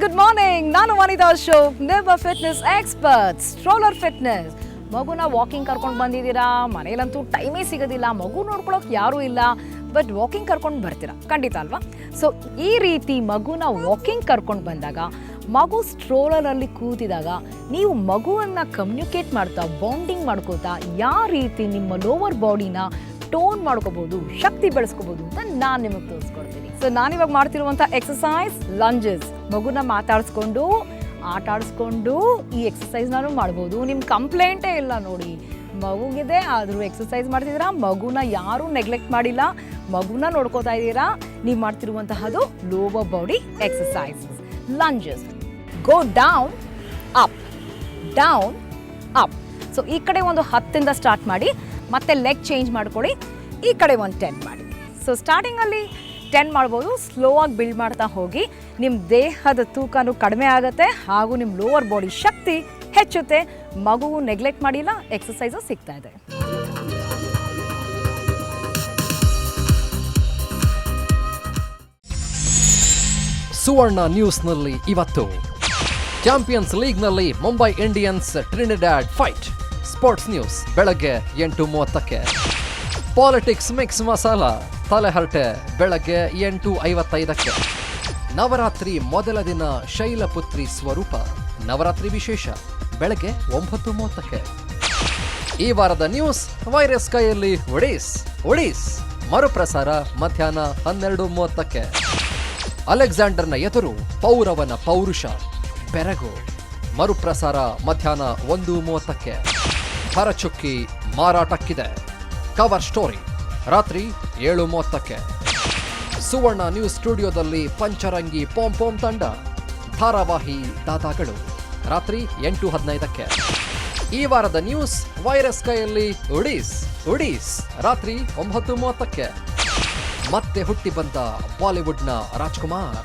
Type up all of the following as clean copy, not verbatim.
Good morning. ನಾನು ವನಿತಾ ಅಶೋಕ್, ನಿಮ್ಮ fitness expert. Stroller fitness. ಮಗುನ ವಾಕಿಂಗ್ ಕರ್ಕೊಂಡು ಬಂದಿದ್ದೀರಾ, ಮನೇಲಂತೂ ಟೈಮೇ ಸಿಗೋದಿಲ್ಲ, ಮಗು ನೋಡ್ಕೊಳ್ಳೋಕೆ ಯಾರೂ ಇಲ್ಲ, ಬಟ್ ವಾಕಿಂಗ್ ಕರ್ಕೊಂಡು ಬರ್ತೀರಾ, ಖಂಡಿತ ಅಲ್ವಾ? ಸೊ ಈ ರೀತಿ ಮಗುನ ವಾಕಿಂಗ್ ಕರ್ಕೊಂಡು ಬಂದಾಗ, ಮಗು ಸ್ಟ್ರೋಲರಲ್ಲಿ ಕೂತಿದಾಗ ನೀವು ಮಗುವನ್ನು ಕಮ್ಯುನಿಕೇಟ್ ಮಾಡ್ತಾ, ಬಾಂಡಿಂಗ್ ಮಾಡ್ಕೋತಾ ಯಾವ ರೀತಿ ನಿಮ್ಮ ಲೋವರ್ ಬಾಡಿನ ಟೋನ್ ಮಾಡ್ಕೋಬೋದು, ಶಕ್ತಿ ಬೆಳೆಸ್ಕೋಬೋದು ಅಂತ ನಾನು ನಿಮಗೆ ತೋರಿಸ್ಕೊಡ್ತೀನಿ. ಸೊ ನಾನಿವಾಗ ಮಾಡ್ತಿರುವಂಥ ಎಕ್ಸಸೈಸ್ ಲಂಜಸ್. ಮಗುನ ಮಾತಾಡಿಸ್ಕೊಂಡು ಆಟ ಆಡಿಸ್ಕೊಂಡು ಈ ಎಕ್ಸಸೈಸ್ನಾನು ಮಾಡ್ಬೋದು. ನಿಮ್ಮ ಕಂಪ್ಲೇಂಟೇ ಇಲ್ಲ ನೋಡಿ, ಮಗುಗಿದೆ ಆದರೂ ಎಕ್ಸಸೈಸ್ ಮಾಡ್ತಿದ್ದೀರಾ, ಮಗುನ ಯಾರೂ ನೆಗ್ಲೆಕ್ಟ್ ಮಾಡಿಲ್ಲ, ಮಗುನ ನೋಡ್ಕೋತಾ ಇದ್ದೀರಾ. ನೀವು ಮಾಡ್ತಿರುವಂತಹದ್ದು lower body exercises lunges. Go down up, down up. So ಈ ಕಡೆ ಒಂದು 10 ಸ್ಟಾರ್ಟ್ ಮಾಡಿ, ಮತ್ತೆ ಲೆಗ್ ಚೇಂಜ್ ಮಾಡ್ಕೊಳ್ಳಿ, ಈ ಕಡೆ ಒಂದು 10 ಮಾಡಿ. ಸೊ ಸ್ಟಾರ್ಟಿಂಗಲ್ಲಿ 10 ಮಾಡ್ಬೋದು, ಸ್ಲೋ ಆಗಿ ಬಿಲ್ಡ್ ಮಾಡ್ತಾ ಹೋಗಿ. ನಿಮ್ಮ ದೇಹದ ತೂಕನೂ ಕಡಿಮೆ ಆಗುತ್ತೆ, ಹಾಗೂ ನಿಮ್ಮ ಲೋವರ್ ಬಾಡಿ ಶಕ್ತಿ ಹೆಚ್ಚುತ್ತೆ. ಮಗುವು ನೆಗ್ಲೆಕ್ಟ್ ಮಾಡಿಲ್ಲ, ಎಕ್ಸಸೈಸು ಸಿಗ್ತಾ ಇದೆ. ಸುವರ್ಣ ನ್ಯೂಸ್ನಲ್ಲಿ ಇವತ್ತು ಚಾಂಪಿಯನ್ಸ್ ಲೀಗ್ನಲ್ಲಿ Mumbai Indians Trinidad fight. Sports news ಬೆಳಗ್ಗೆ 8:30ಕ್ಕೆ. ಪಾಲಿಟಿಕ್ಸ್ ಮಿಕ್ಸ್ ಮಸಾಲ ತಲೆಹರಟೆ ಬೆಳಗ್ಗೆ 8:55ಕ್ಕೆ. ನವರಾತ್ರಿ ಮೊದಲ ದಿನ ಶೈಲಪುತ್ರಿ ಸ್ವರೂಪ ನವರಾತ್ರಿ ವಿಶೇಷ ಬೆಳಗ್ಗೆ 9:30ಕ್ಕೆ. ಈ ವಾರದ ನ್ಯೂಸ್ ವೈರಸ್ ಕೈಯಲ್ಲಿ ಒಡಿಸ್ ಮರುಪ್ರಸಾರ ಮಧ್ಯಾಹ್ನ 12:30ಕ್ಕೆ. ಅಲೆಕ್ಸಾಂಡರ್ನ ಎದುರು ಪೌರವನ ಪೌರುಷ ಬೆರಗು ಮರುಪ್ರಸಾರ ಮಧ್ಯಾಹ್ನ 1:30ಕ್ಕೆ. ಭರಚುಕ್ಕಿ ಮಾರಾಟಕ್ಕಿದೆ ಕವರ್ ಸ್ಟೋರಿ ರಾತ್ರಿ 7:30ಕ್ಕೆ. ಸುವರ್ಣ ನ್ಯೂಸ್ ಸ್ಟುಡಿಯೋದಲ್ಲಿ ಪಂಚರಂಗಿ ಪೋಂ ತಂಡ ಧಾರಾವಾಹಿ ದಾದಾಗಳು ರಾತ್ರಿ 8:15ಕ್ಕೆ. ಈ ವಾರದ ನ್ಯೂಸ್ ವೈರಸ್ ಕೈಯಲ್ಲಿ ಒಡಿಸ್ ರಾತ್ರಿ 9:30ಕ್ಕೆ. ಮತ್ತೆ ಹುಟ್ಟಿ ಬಂದ ಬಾಲಿವುಡ್ನ ರಾಜ್ಕುಮಾರ್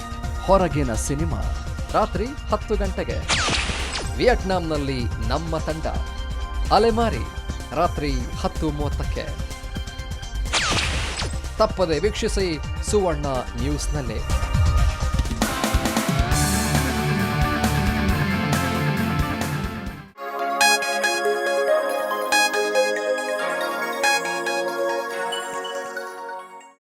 ಹೊರಗಿನ ಸಿನಿಮಾ ರಾತ್ರಿ 10 ಗಂಟೆಗೆ. ವಿಯೆಟ್ನಾಂನಲ್ಲಿ ನಮ್ಮ ತಂಡ ಅಲೆಮಾರಿ ರಾತ್ರಿ 10:30ಕ್ಕೆ. ತಪ್ಪದೆ ವೀಕ್ಷಿಸಿ ಸುವರ್ಣ ನ್ಯೂಸ್ನಲ್ಲಿ.